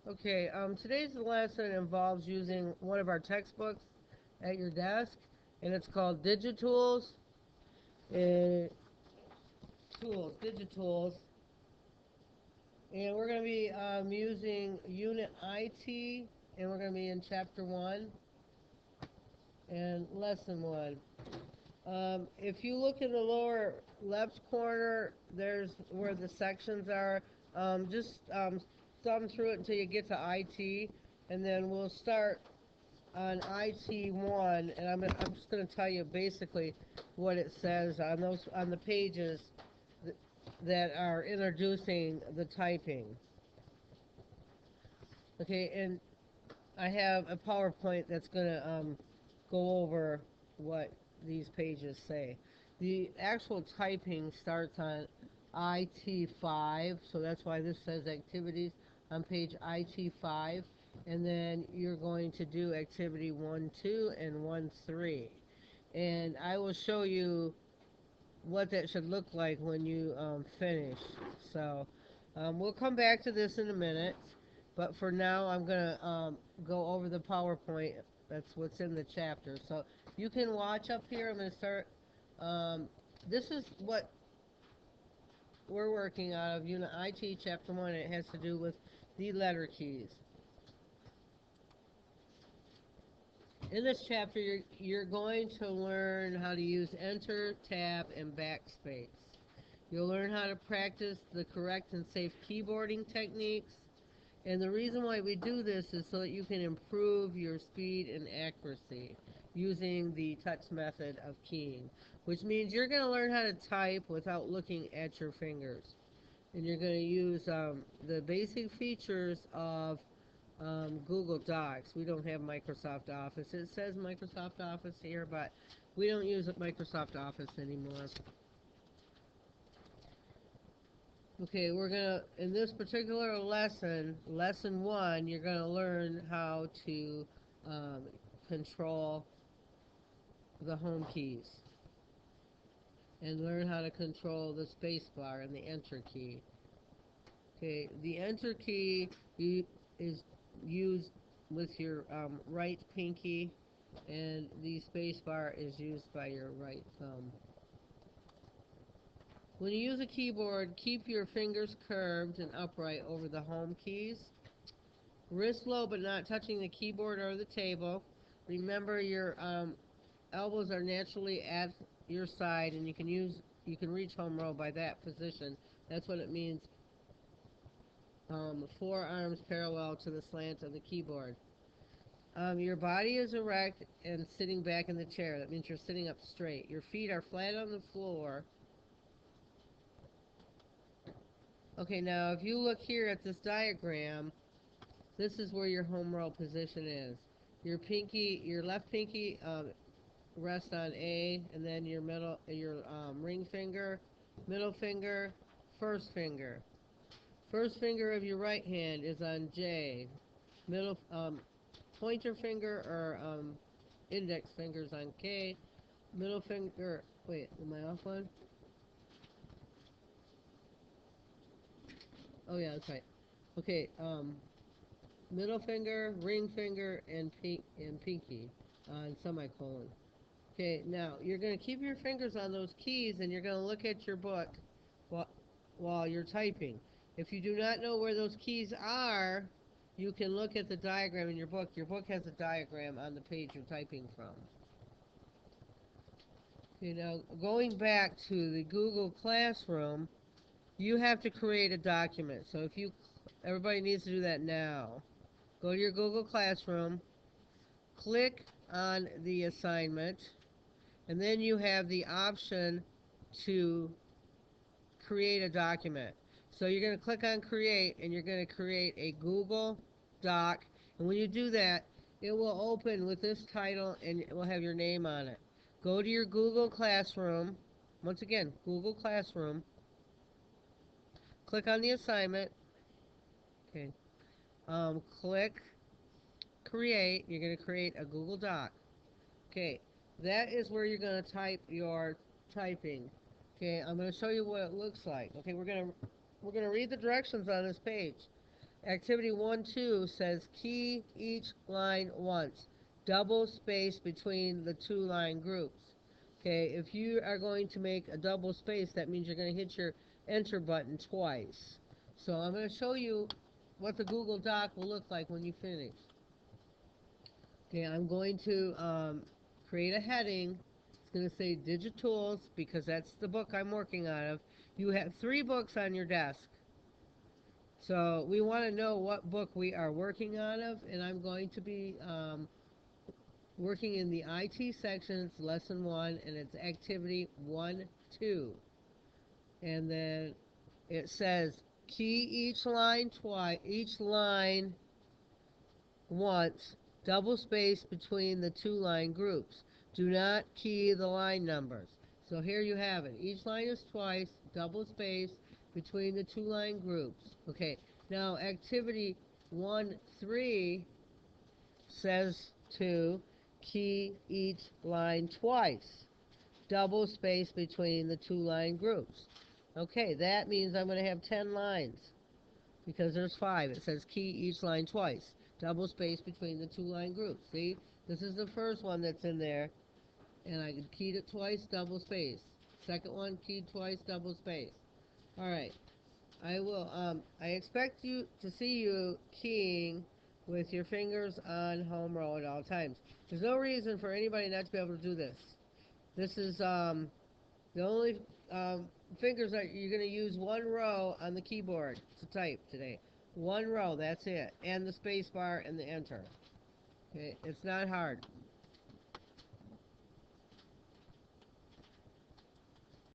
Okay, today's lesson involves using one of our textbooks at your desk, and it's called Digitools. Uh, Digitools. And we're going to be using Unit IT, and we're going to be in Chapter 1 and Lesson 1. If you look in the lower left corner, there's where the sections are. Just thumb through it until you get to IT, and then we'll start on IT1, and I'm just going to tell you basically what it says on the pages th- that are introducing the typing. Okay, and I have a PowerPoint that's going to go over what these pages say. The actual typing starts on IT5, so that's why this says activities on page IT5. And then you're going to do activity 1, 2, and 1, 3. And I will show you what that should look like when you finish. So we'll come back to this in a minute, but for now I'm going to go over the PowerPoint. That's what's in the chapter. So you can watch up here. I'm going to start. Um, this is what we're working out of Unit IT Chapter 1. It has to do with the letter keys. In this chapter, you're going to learn how to use Enter, Tab, and Backspace. You'll learn how to practice the correct and safe keyboarding techniques. And the reason why we do this is so that you can improve your speed and accuracy using the touch method of keying, which means you're going to learn how to type without looking at your fingers. And you're going to use the basic features of Google Docs. We don't have Microsoft Office. It says Microsoft Office here, but we don't use Microsoft Office anymore. Okay, we're gonna, in this particular lesson, lesson 1, you're gonna learn how to um, control the home keys and learn how to control the space bar and the enter key. Okay, the enter key is used with your right pinky, and the space bar is used by your right thumb. When you use a keyboard, keep your fingers curved and upright over the home keys. Wrist low but not touching the keyboard or the table. Remember your elbows are naturally at your side, and you can reach home row by that position. That's what it means. Forearms parallel to the slant of the keyboard. Your body is erect and sitting back in the chair. That means you're sitting up straight. Your feet are flat on the floor. Okay, now if you look here at this diagram, this is where your home row position is. Your left pinky rests on A, and then your ring finger, middle finger, first finger. First finger of your right hand is on J. Middle pointer finger or index fingers on K. Middle finger. Wait, am I off one? Oh yeah, that's right. Okay. Middle finger, ring finger, and pinky on semicolon. Okay, now you're going to keep your fingers on those keys and you're going to look at your book while, while you're typing. If you do not know where those keys are, you can look at the diagram in your book. Your book has a diagram on the page you're typing from. Okay, now going back to the Google Classroom, you have to create a document. So everybody needs to do that now. Go to your Google Classroom, click on the assignment, and then you have the option to create a document. So you're going to click on create, and you're going to create a Google Doc. And when you do that, it will open with this title and it will have your name on it. Go to your Google Classroom. Once again, Google Classroom. Click on the assignment. Okay. Click create. You're going to create a Google Doc. Okay. That is where you're going to type your typing. Okay, I'm going to show you what it looks like. Okay, we're going to read the directions on this page. Activity 1-2 says key each line once. Double space between the two line groups. Okay, if you are going to make a double space, that means you're going to hit your enter button twice. So I'm going to show you what the Google Doc will look like when you finish. Okay, I'm going to create a heading. It's going to say Digitools because that's the book I'm working out of. You have 3 books on your desk. So we want to know what book we are working out of, and I'm going to be working in the IT section. It's lesson 1, and it's activity 1-2. And then it says key each line once, double space between the two line groups. Do not key the line numbers. So here you have it. Each line is twice, double space between the two line groups. Okay, now activity 1-3 says to key each line twice, double space between the two line groups. Okay, that means I'm going to have 10 lines because there's 5. It says key each line twice, double space between the two line groups. See, this is the first one that's in there, and I keyed it twice, double space. Second one, keyed twice, double space. All right, I expect you to see you keying with your fingers on home row at all times. There's no reason for anybody not to be able to do this. This is the only fingers that you're going to use one row on the keyboard to type today. One row, that's it. And the space bar and the enter. Okay, it's not hard.